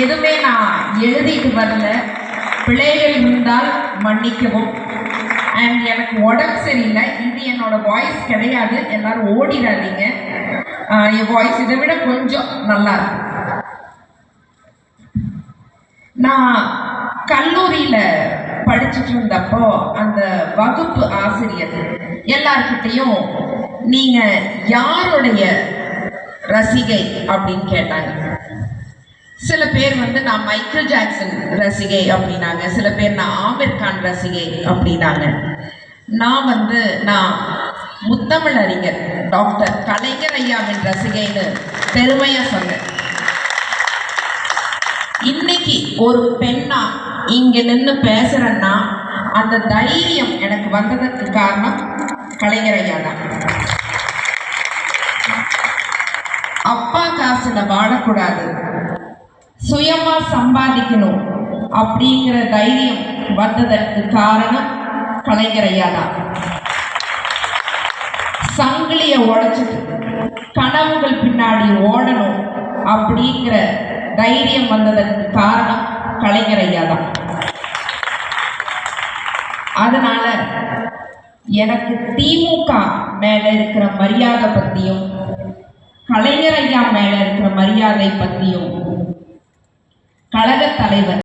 எதுவுமே நான் எழுதிட்டு வரல. பிள்ளைகள் இருந்தால் மன்னிக்கவும். அண்ட் எனக்கு உடம்பு சரியில்லை, இது என்னோட வாய்ஸ் கிடையாது, எல்லாரும் ஓடிடாதீங்க. என் வாய்ஸ் இதை விட கொஞ்சம் நல்லா இருக்கு. நான் கல்லூரியில படிச்சுட்டு இருந்தப்போ அந்த வகுப்பு ஆசிரியர் எல்லார்கிட்டையும் நீங்க யாருடைய ரசிகை அப்படின்னு கேட்டாங்க. சில பேர் நான் மைக்கேல் ஜாக்சன் ரசிகை அப்படின்னாங்க, சில பேர் நான் ஆமிர் கான் ரசிகை அப்படின்னாங்க. நான் நான் முத்தமிழ் அறிஞர் டாக்டர் கலைஞர் ஐயாவின் ரசிகைன்னு பெருமையா சொன்னேன். இன்னைக்கு ஒரு பெண்ணா இங்க நின்று பேசுறேன்னா அந்த தைரியம் எனக்கு வந்ததற்கு காரணம் கலைஞர் ஐயா தான். அப்பா காசுல வாழக்கூடாது, சுயமா சம்பாதிக்கணும் அப்படிங்கிற தைரியம் வந்ததற்கு காரணம் கலைஞர் ஐயா தான். சங்கிலிய உடைச்சிட்டு கனவுகள் பின்னாடி ஓடணும் அப்படிங்கிற தைரியம் வந்ததற்கு காரணம் கலைஞர் ஐயா தான். அதனால எனக்கு திமுக மேல இருக்கிற மரியாதை பத்தியும் கலைஞர் ஐயா மேல இருக்கிற மரியாதை பத்தியும் கழக தலைவர்